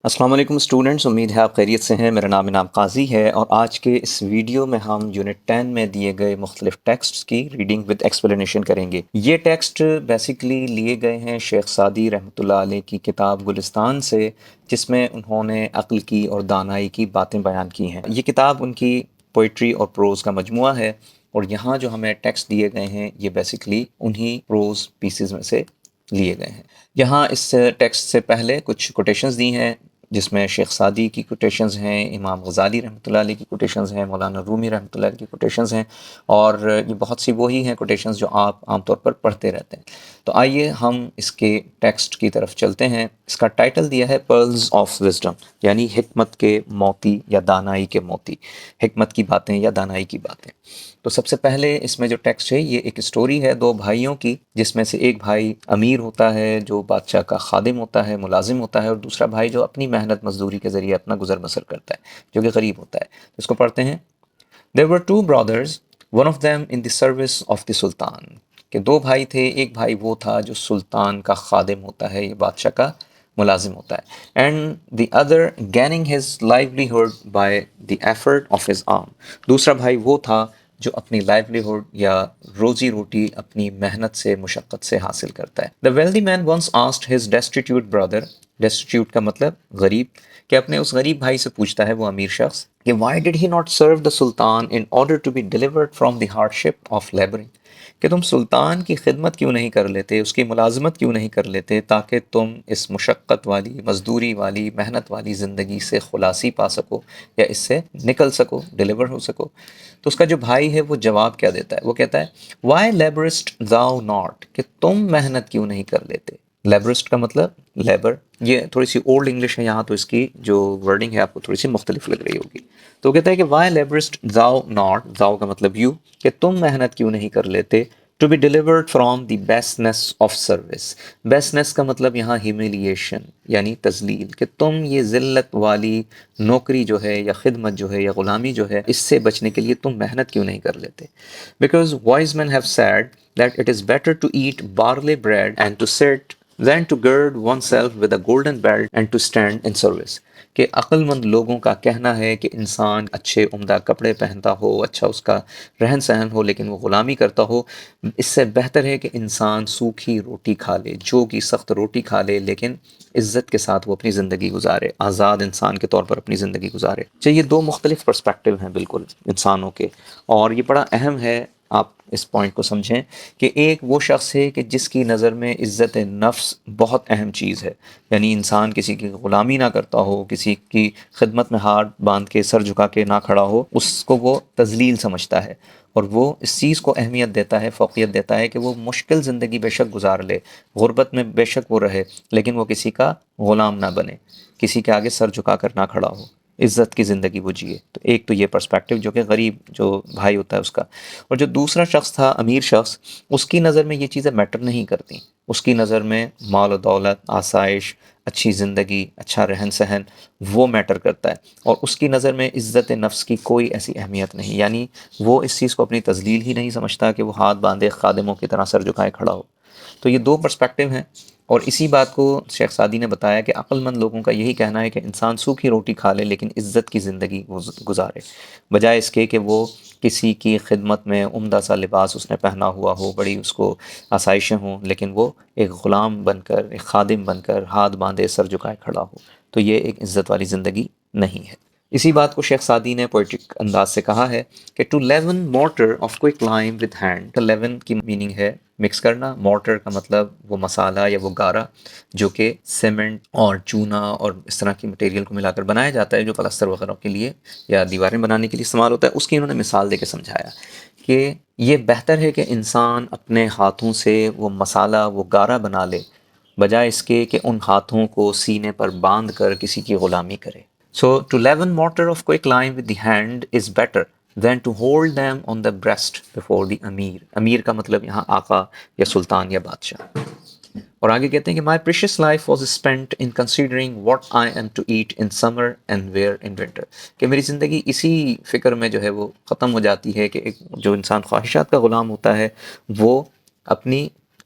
السلام علیکم اسٹوڈنٹس، امید ہے آپ خیریت سے ہیں۔ میرا نام انعام قاضی ہے اور آج کے اس ویڈیو میں ہم یونٹ 10 میں دیے گئے مختلف ٹیکسٹس کی ریڈنگ ود ایکسپلینیشن کریں گے۔ یہ ٹیکسٹ بیسیکلی لیے گئے ہیں شیخ سعدی رحمۃ اللہ علیہ کی کتاب گلستان سے، جس میں انہوں نے عقل کی اور دانائی کی باتیں بیان کی ہیں۔ یہ کتاب ان کی پوئٹری اور پروز کا مجموعہ ہے، اور یہاں جو ہمیں ٹیکسٹ دیے گئے ہیں یہ بیسیکلی انہی پروز پیسز میں سے لیے گئے ہیں۔ یہاں اس ٹیکسٹ سے پہلے کچھ کوٹیشنز دی ہیں، جس میں شیخ سعدی کی کوٹیشنز ہیں، امام غزالی رحمۃ اللہ علیہ کی کوٹیشنز ہیں، مولانا رومی رحمۃ اللہ علیہ کی کوٹیشنز ہیں، اور یہ بہت سی وہی ہیں کوٹیشنز جو آپ عام طور پر پڑھتے رہتے ہیں۔ تو آئیے ہم اس کے ٹیکسٹ کی طرف چلتے ہیں۔ اس کا ٹائٹل دیا ہے پرلز آف وزڈم، یعنی حکمت کے موتی یا دانائی کے موتی، حکمت کی باتیں یا دانائی کی باتیں۔ تو سب سے پہلے اس میں جو ٹیکسٹ ہے یہ ایک اسٹوری ہے دو بھائیوں کی، جس میں سے ایک بھائی امیر ہوتا ہے جو بادشاہ کا خادم ہوتا ہے، ملازم ہوتا ہے، اور دوسرا بھائی جو اپنی محنت مزدوری کے ذریعے اپنا گزر بسر کرتا ہے، جو کہ غریب ہوتا ہے۔ اس کو پڑھتے ہیں۔ There were two brothers, one of them in the service of the Sultan. کہ دو بھائی تھے، ایک بھائی وہ تھا جو سلطان کا خادم ہوتا ہے، یہ بادشاہ کا ملازم ہوتا ہے۔ And the other gaining his livelihood by the effort of his arm. دوسرا بھائی وہ تھا جو اپنی لائیولیہوڈ یا روزی روٹی اپنی محنت سے، مشقت سے حاصل کرتا ہے۔ The wealthy man once asked his destitute brother, destitute کا مطلب غریب، کہ اپنے اس غریب بھائی سے پوچھتا ہے وہ امیر شخص کہ why did he not serve the sultan in order to be delivered from the hardship of laboring، کہ تم سلطان کی خدمت کیوں نہیں کر لیتے، اس کی ملازمت کیوں نہیں کر لیتے، تاکہ تم اس مشقت والی، مزدوری والی، محنت والی زندگی سے خلاصی پا سکو یا اس سے نکل سکو، ڈیلیور ہو سکو۔ تو اس کا جو بھائی ہے وہ جواب کیا دیتا ہے، وہ کہتا ہے why laborest thou not، کہ تم محنت کیوں نہیں کر لیتے۔ لیبرسٹ کا مطلب لیبر، یہ تھوڑی سی اولڈ انگلش ہے یہاں، تو اس کی جو ورڈنگ ہے آپ کو تھوڑی سی مختلف لگ رہی ہوگی۔ تو وہ کہتا ہے کہ why laborest thou not، thou کا مطلب you، کہ تم محنت کیوں نہیں کر لیتے، to be delivered from the baseness of service۔ Basins کا مطلب یہاں humiliation یعنی تذلیل، کہ تم یہ ذلت والی نوکری جو ہے یا خدمت جو ہے یا غلامی جو ہے، اس سے بچنے کے لیے تم محنت کیوں نہیں کر لیتے۔ Because wise men have said that it is better to eat barley bread and to sit than to gird oneself with a golden belt and to stand in service۔ کہ عقل مند لوگوں کا کہنا ہے کہ انسان اچھے عمدہ کپڑے پہنتا ہو، اچھا اس کا رہن سہن ہو، لیکن وہ غلامی کرتا ہو، اس سے بہتر ہے کہ انسان سوکھی روٹی کھا لے، جو کی سخت روٹی کھا لے، لیکن عزت کے ساتھ وہ اپنی زندگی گزارے، آزاد انسان کے طور پر اپنی زندگی گزارے۔ یہ دو مختلف پرسپیکٹیو ہیں بالکل انسانوں کے، اور یہ بڑا اہم ہے آپ اس پوائنٹ کو سمجھیں کہ ایک وہ شخص ہے کہ جس کی نظر میں عزت نفس بہت اہم چیز ہے، یعنی انسان کسی کی غلامی نہ کرتا ہو، کسی کی خدمت میں ہاتھ باندھ کے سر جھکا کے نہ کھڑا ہو، اس کو وہ تذلیل سمجھتا ہے، اور وہ اس چیز کو اہمیت دیتا ہے، فوقیت دیتا ہے کہ وہ مشکل زندگی بے شک گزار لے، غربت میں بے شک وہ رہے، لیکن وہ کسی کا غلام نہ بنے، کسی کے آگے سر جھکا کر نہ کھڑا ہو، عزت کی زندگی وہ جیے۔ تو ایک تو یہ پرسپیکٹیو جو کہ غریب جو بھائی ہوتا ہے اس کا، اور جو دوسرا شخص تھا امیر شخص، اس کی نظر میں یہ چیزیں میٹر نہیں کرتی، اس کی نظر میں مال و دولت، آسائش، اچھی زندگی، اچھا رہن سہن وہ میٹر کرتا ہے، اور اس کی نظر میں عزت نفس کی کوئی ایسی اہمیت نہیں، یعنی وہ اس چیز کو اپنی تذلیل ہی نہیں سمجھتا کہ وہ ہاتھ باندھے خادموں کی طرح سر جھکائے کھڑا ہو۔ تو یہ دو پرسپیکٹیو ہیں، اور اسی بات کو شیخ سعدی نے بتایا کہ عقل مند لوگوں کا یہی کہنا ہے کہ انسان سوکھی روٹی کھا لے لیکن عزت کی زندگی گزارے، بجائے اس کے کہ وہ کسی کی خدمت میں عمدہ سا لباس اس نے پہنا ہوا ہو، بڑی اس کو آسائشیں ہوں، لیکن وہ ایک غلام بن کر، ایک خادم بن کر ہاتھ باندھے سر جھکائے کھڑا ہو۔ تو یہ ایک عزت والی زندگی نہیں ہے۔ اسی بات کو شیخ سعدی نے پوئٹرک انداز سے کہا ہے کہ to leaven mortar of quick lime with hand, leaven کی میننگ ہے مکس کرنا، مورٹر کا مطلب وہ مسالہ یا وہ گارا جو کہ سیمنٹ اور چونا اور اس طرح کی مٹیریل کو ملا کر بنایا جاتا ہے، جو پلستر وغیرہ کے لیے یا دیواریں بنانے کے لیے استعمال ہوتا ہے، اس کی انہوں نے مثال دے کے سمجھایا کہ یہ بہتر ہے کہ انسان اپنے ہاتھوں سے وہ مسالہ، وہ گارا بنا لے، بجائے اس کے کہ ان ہاتھوں کو سینے پر باندھ کر کسی کی غلامی کرے۔ So to leaven mortar of quick lime with the hand is better than to hold them on the breast before the امیر۔ امیر کا مطلب یہاں آقا یا سلطان یا بادشاہ۔ اور آگے کہتے ہیں کہ my precious life was spent in considering what I am to eat in summer and wear in winter، کہ میری زندگی اسی فکر میں جو ہے وہ ختم ہو جاتی ہے کہ ایک جو انسان خواہشات کا غلام ہوتا ہے وہ اپنی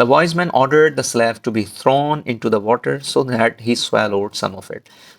The wise man ordered the slave to be thrown into the water so that he swallowed some of it.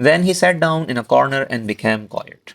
Then he sat down in a corner and became quiet.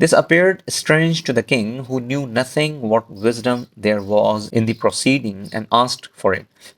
This appeared strange to the king who knew nothing what wisdom there was in the proceeding and asked for it.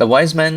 The wise man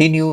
He knew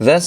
Thus,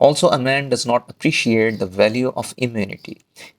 also a man does not appreciate the value of immunity.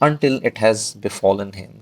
until it has befallen him,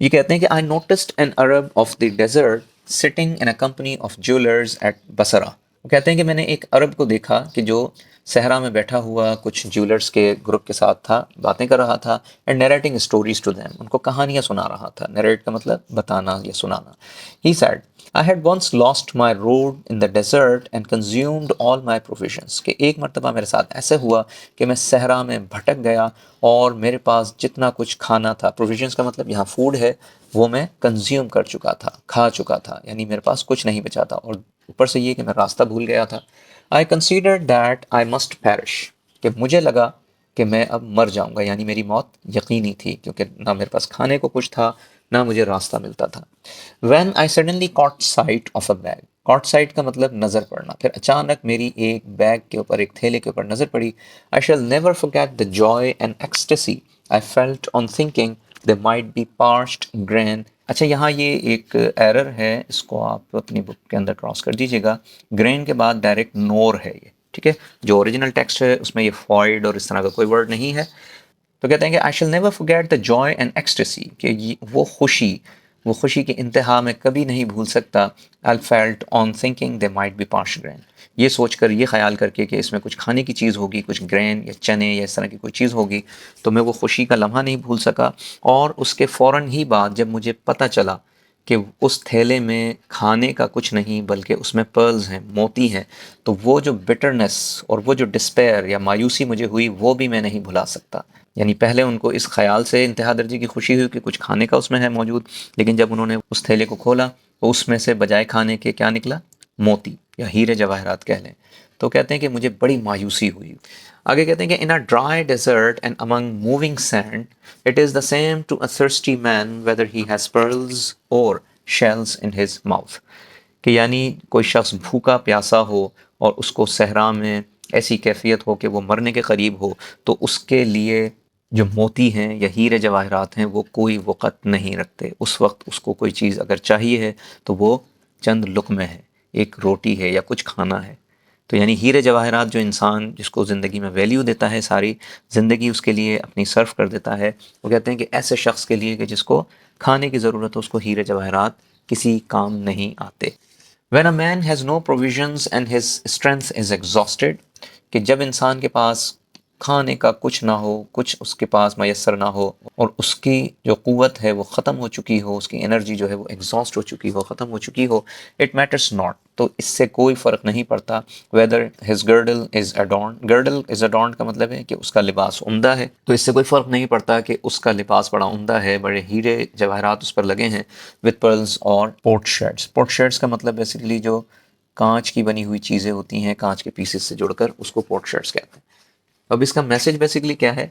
یہ کہتے ہیں کہ I noticed an Arab of the desert sitting in a company of jewelers at Basra. وہ کہتے ہیں کہ میں نے ایک عرب کو دیکھا کہ جو صحرا میں بیٹھا ہوا کچھ جیولرز کے گروپ کے ساتھ تھا، باتیں کر رہا تھا، and narrating stories to them, ان کو کہانیاں سنا رہا تھا. نریٹ کا مطلب بتانا یا سنانا. He said, I had once lost my road in the desert and consumed all my provisions. کہ ایک مرتبہ میرے ساتھ ایسے ہوا کہ میں صحرا میں بھٹک گیا اور میرے پاس جتنا کچھ کھانا تھا، پروویژنس کا مطلب یہاں فوڈ ہے، وہ میں کنزیوم کر چکا تھا، کھا چکا تھا، یعنی میرے پاس کچھ نہیں بچا تھا، اور اوپر سے یہ کہ میں راستہ بھول گیا تھا. I considered that I must perish. کہ مجھے لگا کہ میں اب مر جاؤں گا، یعنی میری موت یقینی تھی، کیونکہ نہ میرے پاس کھانے کو کچھ تھا نہ مجھے راستہ ملتا تھا. When I suddenly caught sight of a bag. caught sight کا مطلب نظر پڑنا. پھر اچانک میری ایک بیگ کے اوپر، ایک تھیلے کے اوپر نظر پڑی. I shall never forget the joy and ecstasy I felt on thinking there might be parched grain. اچھا یہاں یہ ایک ایرر ہے، اس کو آپ اپنی بک کے اندر کراس کر دیجیے گا. گرین کے بعد ڈائریکٹ نور ہے یہ، ٹھیک ہے. جو اوریجنل ٹیکسٹ ہے اس میں یہ فوائڈ اور اس طرح کا کوئی ورڈ نہیں ہے. تو کہتے ہیں کہ I shall never forget the joy and ecstasy، کہ وہ خوشی کی انتہا میں کبھی نہیں بھول سکتا. I felt on thinking there might be parched grain، یہ سوچ کر، یہ خیال کر کے کہ اس میں کچھ کھانے کی چیز ہوگی، کچھ گرین یا چنے یا اس طرح کی کوئی چیز ہوگی، تو میں وہ خوشی کا لمحہ نہیں بھول سکا. اور اس کے فوراً ہی بعد جب مجھے پتہ چلا کہ اس تھیلے میں کھانے کا کچھ نہیں بلکہ اس میں پرلز ہیں، موتی ہیں، تو وہ جو بٹرنس اور وہ جو ڈسپیئر یا مایوسی مجھے ہوئی وہ بھی میں نہیں بھلا سکتا. یعنی پہلے ان کو اس خیال سے انتہا درجے کی خوشی ہوئی کہ کچھ کھانے کا اس میں ہے موجود، لیکن جب انہوں نے اس تھیلے کو کھولا تو اس میں سے بجائے کھانے کے کیا نکلا؟ موتی یا ہیرے جواہرات کہہ لیں. تو کہتے ہیں کہ مجھے بڑی مایوسی ہوئی. آگے کہتے ہیں کہ in a dry desert and among moving sand it is the same to a thirsty man whether he has pearls or shells in his mouth. کہ یعنی کوئی شخص بھوکا پیاسا ہو اور اس کو صحرا میں ایسی کیفیت ہو کہ وہ مرنے کے قریب ہو، تو اس کے لیے جو موتی ہیں یا ہیرے جواہرات ہیں وہ کوئی وقت نہیں رکھتے. اس وقت اس کو کوئی چیز اگر چاہیے ہے تو وہ چند لقمے ہے، ایک روٹی ہے یا کچھ کھانا ہے. تو یعنی ہیرے جواہرات جو انسان جس کو زندگی میں ویلیو دیتا ہے، ساری زندگی اس کے لیے اپنی صرف کر دیتا ہے، وہ کہتے ہیں کہ ایسے شخص کے لیے کہ جس کو کھانے کی ضرورت ہو، اس کو ہیرے جواہرات کسی کام نہیں آتے. When a man has no provisions and his strength is exhausted، کہ جب انسان کے پاس کھانے کا کچھ نہ ہو، کچھ اس کے پاس میسر نہ ہو، اور اس کی جو قوت ہے وہ ختم ہو چکی ہو، اس کی انرجی جو ہے وہ ایگزاسٹ ہو چکی ہو، ختم ہو چکی ہو، اٹ میٹرس ناٹ، تو اس سے کوئی فرق نہیں پڑتا. ویدر ہز گرڈل از اڈورنڈ، گرڈل از اڈورنڈ کا مطلب ہے کہ اس کا لباس عمدہ ہے، تو اس سے کوئی فرق نہیں پڑتا کہ اس کا لباس بڑا عمدہ ہے، بڑے ہیرے جواہرات اس پر لگے ہیں. وتھ پرلز اور پورٹ شیڈس. پورٹ شیڈس کا مطلب بیسیکلی جو کانچ کی بنی ہوئی چیزیں ہوتی ہیں، کانچ کے پیسز سے جڑ کر، اس کو پورٹ شیڈس کہتے ہیں. اب اس کا میسج بیسیکلی کیا ہے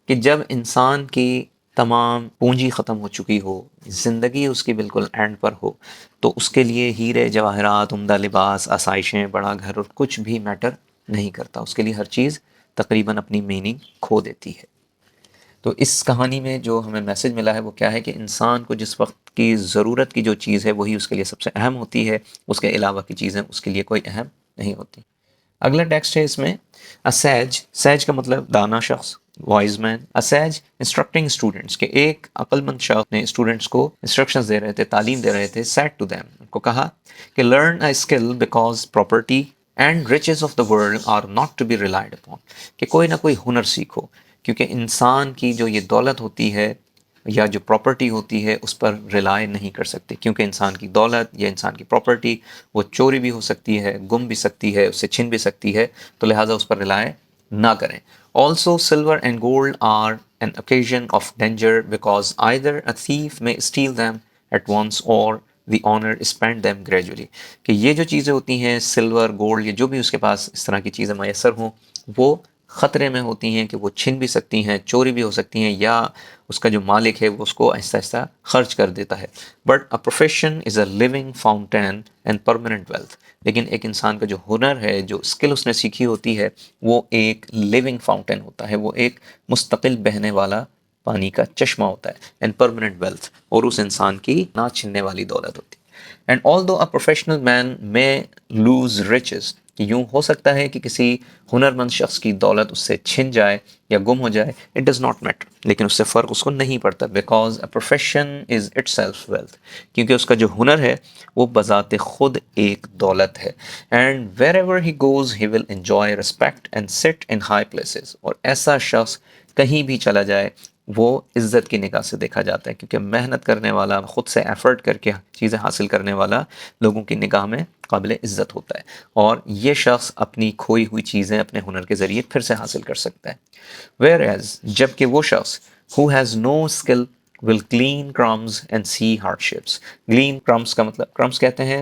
کہ جب انسان کی تمام پونجی ختم ہو چکی ہو، زندگی اس کی بالکل اینڈ پر ہو، تو اس کے لیے ہیرے جواہرات، عمدہ لباس، آسائشیں، بڑا گھر اور کچھ بھی میٹر نہیں کرتا. اس کے لیے ہر چیز تقریباً اپنی میننگ کھو دیتی ہے. تو اس کہانی میں جو ہمیں میسج ملا ہے وہ کیا ہے کہ انسان کو جس وقت کی ضرورت کی جو چیز ہے وہی اس کے لیے سب سے اہم ہوتی ہے، اس کے علاوہ کی چیزیں اس کے لیے کوئی اہم نہیں ہوتی. اگلا ٹیکسٹ ہے اس میں اسیج. سیج کا مطلب دانا شخص، وائز مین. اسیج انسٹرکٹنگ اسٹوڈنٹس، کہ ایک عقل مند شخص نے اسٹوڈنٹس کو انسٹرکشنز دے رہے تھے، تعلیم دے رہے تھے. سیڈ ٹو دیم، ان کو کہا کہ learn a skill because property and riches of the world are not to be relied upon، کہ کوئی نہ کوئی ہنر سیکھو، کیونکہ انسان کی جو یہ دولت ہوتی ہے یا جو پراپرٹی ہوتی ہے اس پر ریلائی نہیں کر سکتے، کیونکہ انسان کی دولت یا انسان کی پراپرٹی وہ چوری بھی ہو سکتی ہے، گم بھی سکتی ہے، اس سے چھن بھی سکتی ہے، تو لہٰذا اس پر ریلائی نہ کریں. Also silver and gold are an occasion of danger because either a thief may steal them at once or the owner spend them gradually, کہ یہ جو چیزیں ہوتی ہیں سلور گولڈ یا جو بھی اس کے پاس اس طرح کی چیزیں میسر ہوں، وہ خطرے میں ہوتی ہیں کہ وہ چھن بھی سکتی ہیں، چوری بھی ہو سکتی ہیں، یا اس کا جو مالک ہے وہ اس کو آہستہ آہستہ خرچ کر دیتا ہے. But a profession is a living fountain and permanent wealth, لیکن ایک انسان کا جو ہنر ہے، جو اسکل اس نے سیکھی ہوتی ہے، وہ ایک لیونگ فاؤنٹین ہوتا ہے، وہ ایک مستقل بہنے والا پانی کا چشمہ ہوتا ہے، اینڈ پرماننٹ ویلتھ، اور اس انسان کی نہ چھننے والی دولت ہوتی ہے. And although a professional man may lose riches کہ یوں ہو سکتا ہے کہ کسی ہنرمند شخص کی دولت اس سے چھن جائے یا گم ہو جائے، اٹ ڈز ناٹ میٹر، لیکن اس سے فرق اس کو نہیں پڑتا، because a profession is it self wealth, کیونکہ اس کا جو ہنر ہے وہ بذات خود ایک دولت ہے. And where ever he goes he will enjoy respect and سٹ ان ہائی پلیسز، اور ایسا شخص کہیں بھی چلا جائے وہ عزت کی نگاہ سے دیکھا جاتا ہے، کیونکہ محنت کرنے والا، خود سے ایفرٹ کر کے چیزیں حاصل کرنے والا لوگوں کی نگاہ میں قابل عزت ہوتا ہے، اور یہ شخص اپنی کھوئی ہوئی چیزیں اپنے ہنر کے ذریعے پھر سے حاصل کر سکتا ہے. ویئر ایز جبکہ وہ شخص who has no skill will glean crumbs and see hardships. glean crumbs کا مطلب، crumbs کہتے ہیں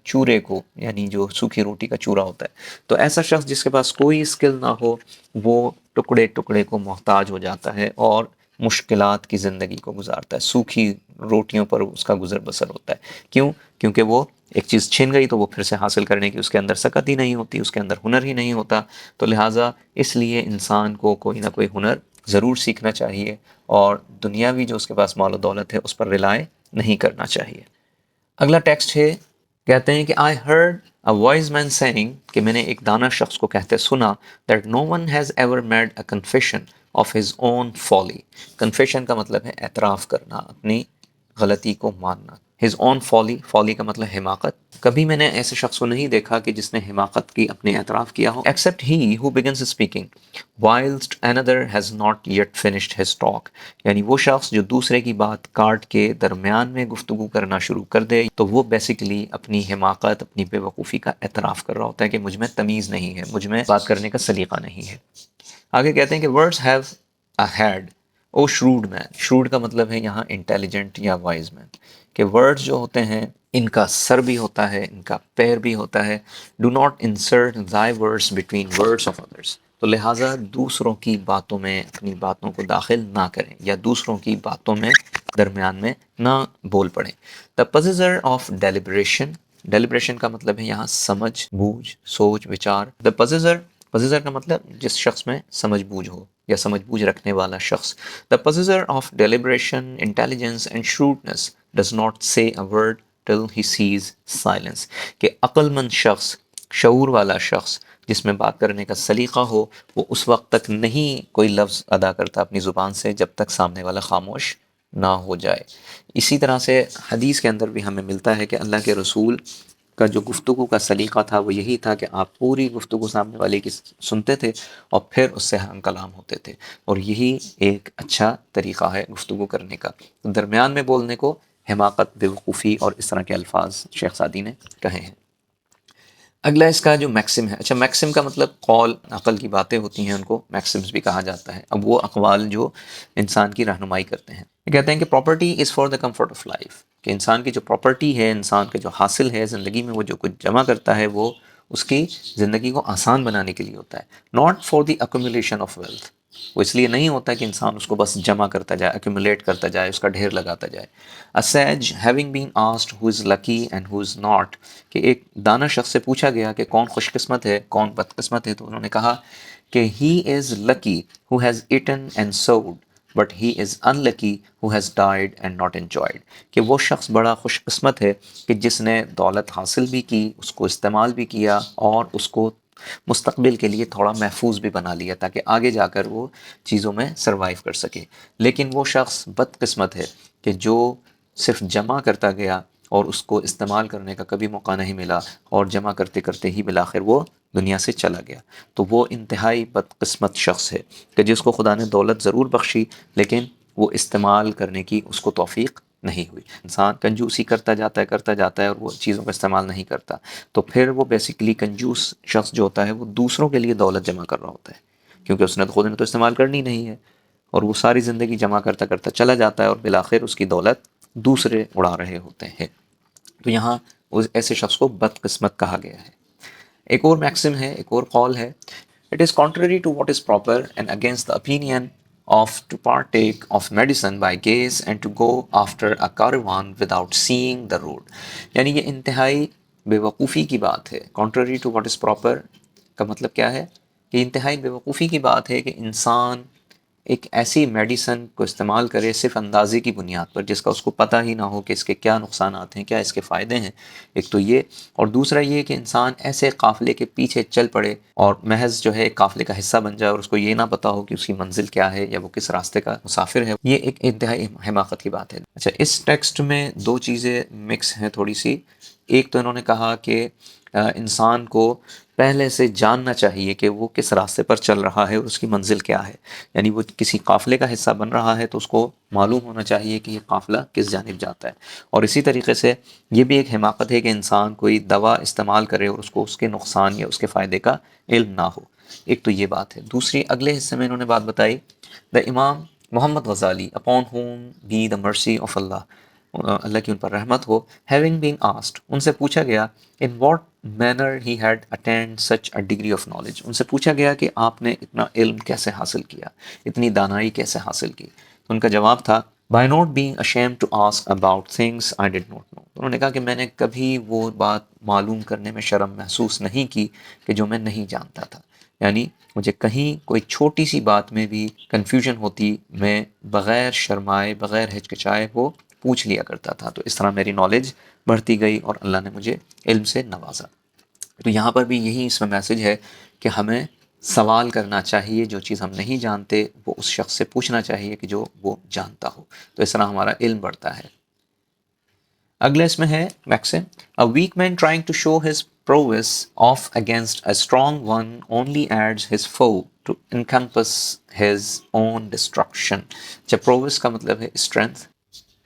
چورے کو، یعنی جو سوکھی روٹی کا چورا ہوتا ہے. تو ایسا شخص جس کے پاس کوئی اسکل نہ ہو وہ ٹکڑے ٹکڑے کو محتاج ہو جاتا ہے اور مشکلات کی زندگی کو گزارتا ہے، سوکھی روٹیوں پر اس کا گزر بسر ہوتا ہے. کیوں؟ کیونکہ وہ ایک چیز چھن گئی تو وہ پھر سے حاصل کرنے کی اس کے اندر سکت ہی نہیں ہوتی، اس کے اندر ہنر ہی نہیں ہوتا. تو لہٰذا اس لیے انسان کو کوئی نہ کوئی ہنر ضرور سیکھنا چاہیے، اور دنیاوی جو اس کے پاس مال و دولت ہے اس پر ریلائے نہیں کرنا چاہیے. اگلا ٹیکسٹ ہے، کہتے ہیں کہ I heard a wise man saying، کہ میں نے ایک دانا شخص کو کہتے سنا، that no one has ever made a confession of his own folly. confession کا مطلب ہے اعتراف کرنا، اپنی غلطی کو ماننا. his own folly، folly کا مطلب حماقت. کبھی میں نے ایسے شخص کو نہیں دیکھا کہ جس نے حماقت کی اپنے اعتراف کیا ہو، except he who begins speaking whilst another has not yet finished his talk. یعنی وہ شخص جو دوسرے کی بات کاٹ کے درمیان میں گفتگو کرنا شروع کر دے تو وہ بیسیکلی اپنی حماقت، اپنی بے وقوفی کا اعتراف کر رہا ہوتا ہے کہ مجھ میں تمیز نہیں ہے، مجھ میں بات کرنے کا سلیقہ نہیں ہے. آگے کہتے ہیں کہ words have a head O shrewd man. shrewd کا مطلب ہے یہاں انٹیلیجنٹ یا وائز مین، کہ ورڈز جو ہوتے ہیں ان کا سر بھی ہوتا ہے، ان کا پیر بھی ہوتا ہے. do not insert thy words between words of others. تو لہٰذا دوسروں کی باتوں میں اپنی باتوں کو داخل نہ کریں، یا دوسروں کی باتوں میں درمیان میں نہ بول پڑیں. the possessor of deliberation، deliberation کا مطلب ہے یہاں سمجھ بوجھ، سوچ وچار. the possessor کا مطلب جس شخص میں سمجھ بوجھ ہو یا سمجھ بوجھ رکھنے والا شخص. the possessor of deliberation, intelligence and shrewdness does not say a word till he sees silence. کہ عقل مند شخص، شعور والا شخص جس میں بات کرنے کا سلیقہ ہو، وہ اس وقت تک نہیں کوئی لفظ ادا کرتا اپنی زبان سے جب تک سامنے والا خاموش نہ ہو جائے. اسی طرح سے حدیث کے اندر بھی ہمیں ملتا ہے کہ اللہ کے رسول کا جو گفتگو کا سلیقہ تھا وہ یہی تھا کہ آپ پوری گفتگو سامنے والے کی سنتے تھے اور پھر اس سے ہم کلام ہوتے تھے، اور یہی ایک اچھا طریقہ ہے گفتگو کرنے کا. درمیان میں بولنے کو حماقت، بے وقوفی اور اس طرح کے الفاظ شیخ سعدی نے کہے ہیں. اگلا اس کا جو میکسم ہے، اچھا میکسم کا مطلب قول، عقل کی باتیں ہوتی ہیں ان کو میکسمز بھی کہا جاتا ہے. اب وہ اقوال جو انسان کی رہنمائی کرتے ہیں. یہ کہتے ہیں کہ property is for the comfort of life, کہ انسان کی جو پراپرٹی ہے، انسان کے جو حاصل ہے زندگی میں، وہ جو کچھ جمع کرتا ہے وہ اس کی زندگی کو آسان بنانے کے لیے ہوتا ہے. Not for the accumulation of wealth, وہ اس لیے نہیں ہوتا کہ انسان اس کو بس جمع کرتا جائے، ایکومولیٹ کرتا جائے، اس کا ڈھیر لگاتا جائے. A sage having been asked who is lucky and who is not، کہ ایک دانا شخص سے پوچھا گیا کہ کون خوش قسمت ہے کون بد قسمت ہے، تو انہوں نے کہا کہ he is lucky who has eaten and sowed but he is unlucky who has died and not enjoyed. کہ وہ شخص بڑا خوش قسمت ہے کہ جس نے دولت حاصل بھی کی، اس کو استعمال بھی کیا اور اس کو مستقبل کے لیے تھوڑا محفوظ بھی بنا لیا تاکہ آگے جا کر وہ چیزوں میں سروائیو کر سکے. لیکن وہ شخص بد قسمت ہے کہ جو صرف جمع کرتا گیا اور اس کو استعمال کرنے کا کبھی موقع نہیں ملا، اور جمع کرتے کرتے ہی بالآخر وہ دنیا سے چلا گیا. تو وہ انتہائی بد قسمت شخص ہے کہ جس کو خدا نے دولت ضرور بخشی لیکن وہ استعمال کرنے کی اس کو توفیق نہیں ہوئی. انسان کنجوسی کرتا جاتا ہے اور وہ چیزوں کا استعمال نہیں کرتا، تو پھر وہ بیسیکلی کنجوس شخص جو ہوتا ہے وہ دوسروں کے لیے دولت جمع کر رہا ہوتا ہے، کیونکہ اس نے خود نے تو استعمال کرنی نہیں ہے، اور وہ ساری زندگی جمع کرتا کرتا چلا جاتا ہے اور بالآخر اس کی دولت دوسرے اڑا رہے ہوتے ہیں. تو یہاں اس ایسے شخص کو بد قسمت کہا گیا ہے. ایک اور میکسم ہے، ایک اور قول ہے، it is contrary to what is proper and against the opinion of to partake of medicine by gaze and to go after a caravan without seeing the road. یعنی یہ انتہائی بے وقوفی کی بات ہے. contrary to what is proper کا مطلب کیا ہے؟ یہ انتہائی بے وقوفی کی بات ہے کہ انسان ایک ایسی میڈیسن کو استعمال کرے صرف اندازے کی بنیاد پر، جس کا اس کو پتہ ہی نہ ہو کہ اس کے کیا نقصانات ہیں، کیا اس کے فائدے ہیں، ایک تو یہ، اور دوسرا یہ کہ انسان ایسے قافلے کے پیچھے چل پڑے اور محض جو ہے ایک قافلے کا حصہ بن جائے اور اس کو یہ نہ پتہ ہو کہ اس کی منزل کیا ہے یا وہ کس راستے کا مسافر ہے، یہ ایک انتہائی حماقت کی بات ہے۔ اچھا، اس ٹیکسٹ میں دو چیزیں مکس ہیں تھوڑی سی۔ ایک تو انہوں نے کہا کہ انسان کو پہلے سے جاننا چاہیے کہ وہ کس راستے پر چل رہا ہے اور اس کی منزل کیا ہے، یعنی وہ کسی قافلے کا حصہ بن رہا ہے تو اس کو معلوم ہونا چاہیے کہ یہ قافلہ کس جانب جاتا ہے۔ اور اسی طریقے سے یہ بھی ایک حماقت ہے کہ انسان کوئی دوا استعمال کرے اور اس کو اس کے نقصان یا اس کے فائدے کا علم نہ ہو، ایک تو یہ بات ہے۔ دوسری، اگلے حصے میں انہوں نے بات بتائی، the Imam Muhammad Ghazali upon whom be the mercy of اللہ، اللہ کی ان پر رحمت ہو، having been asked، ان سے پوچھا گیا in what manner he had attained such a degree of knowledge، ان سے پوچھا گیا کہ آپ نے اتنا علم کیسے حاصل کیا، اتنی دانائی کیسے حاصل کی، تو ان کا جواب تھا by not being ashamed to ask about things I did not know، انہوں نے کہا کہ میں نے کبھی وہ بات معلوم کرنے میں شرم محسوس نہیں کی کہ جو میں نہیں جانتا تھا، یعنی مجھے کہیں کوئی چھوٹی سی بات میں بھی کنفیوژن ہوتی، میں بغیر شرمائے بغیر ہچکچائے وہ پوچھ لیا کرتا تھا، تو اس طرح میری نالج بڑھتی گئی اور اللہ نے مجھے علم سے نوازا۔ تو یہاں پر بھی یہی اس میں میسج ہے کہ ہمیں سوال کرنا چاہیے، جو چیز ہم نہیں جانتے وہ اس شخص سے پوچھنا چاہیے کہ جو وہ جانتا ہو، تو اس طرح ہمارا علم بڑھتا ہے۔ اگلا اس میں ہے maxim, a weak man trying to show his prowess off against a strong one only adds his foe to encompass his own destruction۔ جب prowess کا مطلب ہے strength،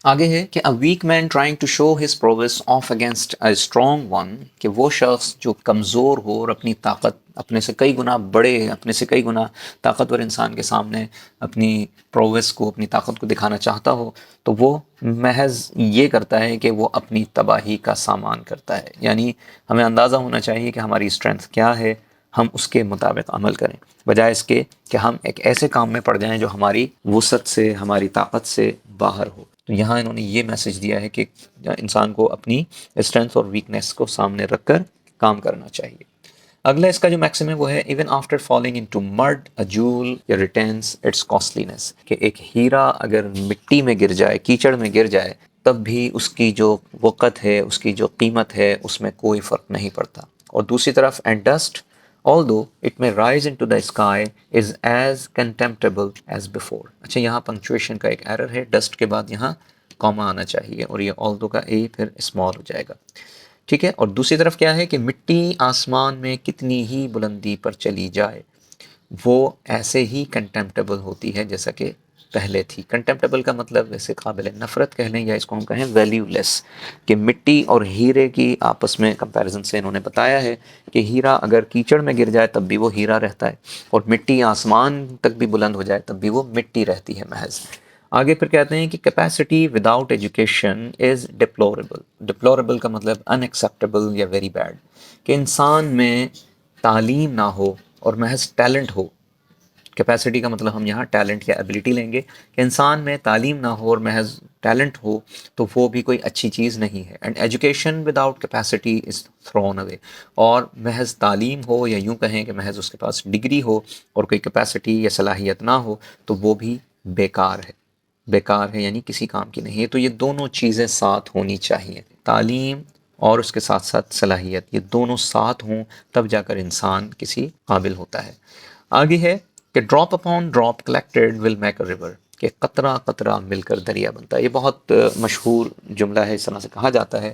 آگے ہے کہ a weak man trying to show his prowess off against a strong one، کہ وہ شخص جو کمزور ہو اور اپنی طاقت اپنے سے کئی گنا بڑے، اپنے سے کئی گنا طاقتور انسان کے سامنے اپنی پروویس کو، اپنی طاقت کو دکھانا چاہتا ہو، تو وہ محض یہ کرتا ہے کہ وہ اپنی تباہی کا سامان کرتا ہے۔ یعنی ہمیں اندازہ ہونا چاہیے کہ ہماری اسٹرینتھ کیا ہے، ہم اس کے مطابق عمل کریں، بجائے اس کے کہ ہم ایک ایسے کام میں پڑ جائیں جو ہماری وسعت سے، ہماری طاقت سے باہر ہو۔ تو یہاں انہوں نے یہ میسج دیا ہے کہ انسان کو اپنی اسٹرینتھ اور ویکنیس کو سامنے رکھ کر کام کرنا چاہیے۔ اگلا اس کا جو میکسم ہے وہ ہے even after falling into mud a jewel retains it's کاسٹلینس، کہ ایک ہیرا اگر مٹی میں گر جائے، کیچڑ میں گر جائے، تب بھی اس کی جو وقت ہے، اس کی جو قیمت ہے، اس میں کوئی فرق نہیں پڑتا۔ اور دوسری طرف and dust although it may rise into the sky is as contemptible as before۔ اچھا، یہاں پنکچویشن کا ایک ایرر ہے، ڈسٹ کے بعد یہاں کاما آنا چاہیے اور یہ although کا اے پھر اسمال ہو جائے گا، ٹھیک ہے۔ اور دوسری طرف کیا ہے کہ مٹی آسمان میں کتنی ہی بلندی پر چلی جائے وہ ایسے ہی کنٹمپٹیبل ہوتی ہے جیسا کہ پہلے تھی۔ کنٹمپٹیبل کا مطلب ویسے قابل نفرت کہہ لیں یا اس کو ہم کہیں ویلیو لیس، کہ مٹی اور ہیرے کی آپس میں کمپیریزن سے انہوں نے بتایا ہے کہ ہیرا اگر کیچڑ میں گر جائے تب بھی وہ ہیرا رہتا ہے، اور مٹی آسمان تک بھی بلند ہو جائے تب بھی وہ مٹی رہتی ہے محض۔ آگے پھر کہتے ہیں کہ کیپیسٹی وداؤٹ ایجوکیشن از ڈپلوریبل۔ ڈپلوریبل کا مطلب ان ایکسیپٹیبل یا ویری بیڈ، کہ انسان میں تعلیم نہ ہو اور محض ٹیلنٹ ہو۔ کیپیسٹی کا مطلب ہم یہاں ٹیلنٹ یا ایبلٹی لیں گے، کہ انسان میں تعلیم نہ ہو اور محض ٹیلنٹ ہو تو وہ بھی کوئی اچھی چیز نہیں ہے۔ And education without capacity is thrown away, اور محض تعلیم ہو یا یوں کہیں کہ محض اس کے پاس ڈگری ہو اور کوئی کیپیسٹی یا صلاحیت نہ ہو تو وہ بھی بیکار ہے، بیکار ہے یعنی کسی کام کی نہیں ہے۔ تو یہ دونوں چیزیں ساتھ ہونی چاہیے، تعلیم اور اس کے ساتھ ساتھ صلاحیت، یہ دونوں ساتھ ہوں تب جا کر انسان کسی قابل ہوتا ہے۔ آگے ہے کہ drop upon drop collected will make a river, کہ قطرہ قطرہ مل کر دریا بنتا ہے۔ یہ بہت مشہور جملہ ہے، اس طرح سے کہا جاتا ہے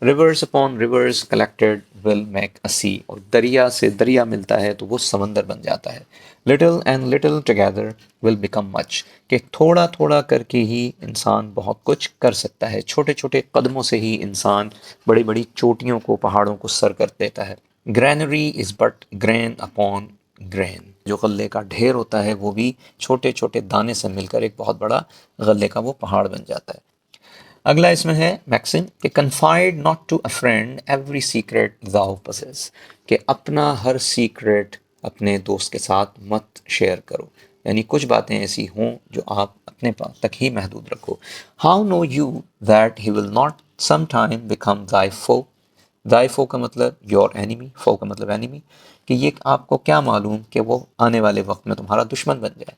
rivers upon rivers collected will make a sea, اور دریا سے دریا ملتا ہے تو وہ سمندر بن جاتا ہے۔ Little and little together will become much, کہ تھوڑا تھوڑا کر کے ہی انسان بہت کچھ کر سکتا ہے، چھوٹے چھوٹے قدموں سے ہی انسان بڑی بڑی چوٹیوں کو، پہاڑوں کو سر کر دیتا ہے۔ Greenery is but green upon green, جو غلے کا ڈھیر ہوتا ہے وہ بھی چھوٹے چھوٹے دانے سے مل کر ایک بہت بڑا غلے کا وہ پہاڑ بن جاتا ہے۔ اگلا اس میں ہے میکسم کہ confide not to a friend every secret thou possess، کہ اپنا ہر سیکرٹ اپنے دوست کے ساتھ مت شیئر کرو، یعنی کچھ باتیں ایسی ہوں جو آپ اپنے پاس تک ہی محدود رکھو۔ How know you that he will not some time become thy foe، thy foe کا مطلب your enemy، foe کا مطلب enemy، کہ یہ آپ کو کیا معلوم کہ وہ آنے والے وقت میں تمہارا دشمن بن جائے۔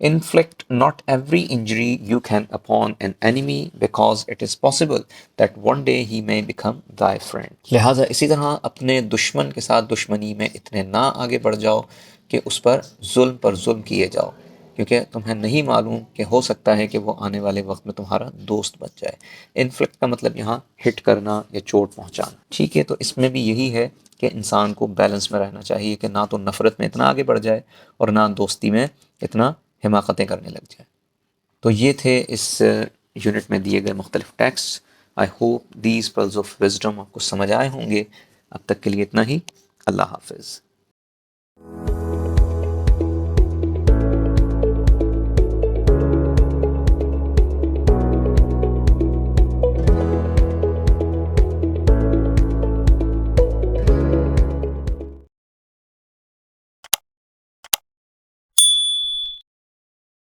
Inflict not every injury you can upon an enemy because it is possible that one day he may become thy friend. لہٰذا اسی طرح اپنے دشمن کے ساتھ دشمنی میں اتنے نہ آگے بڑھ جاؤ کہ اس پر ظلم کیے جاؤ، کیونکہ تمہیں نہیں معلوم کہ ہو سکتا ہے کہ وہ آنے والے وقت میں تمہارا دوست بن جائے۔ انفلیکٹ کا مطلب یہاں ہٹ کرنا یا چوٹ پہنچانا، ٹھیک ہے؟ تو اس میں بھی یہی ہے کہ انسان کو بیلنس میں رہنا چاہیے کہ نہ تو نفرت میں اتنا آگے بڑھ جائے اور نہ دوستی میں اتنا حماقتیں کرنے لگ جائے۔ تو یہ تھے اس یونٹ میں دیے گئے مختلف text. I hope these pearls of wisdom آپ کو سمجھ آئے ہوں گے۔ اب تک کے لیے اتنا ہی، اللہ حافظ۔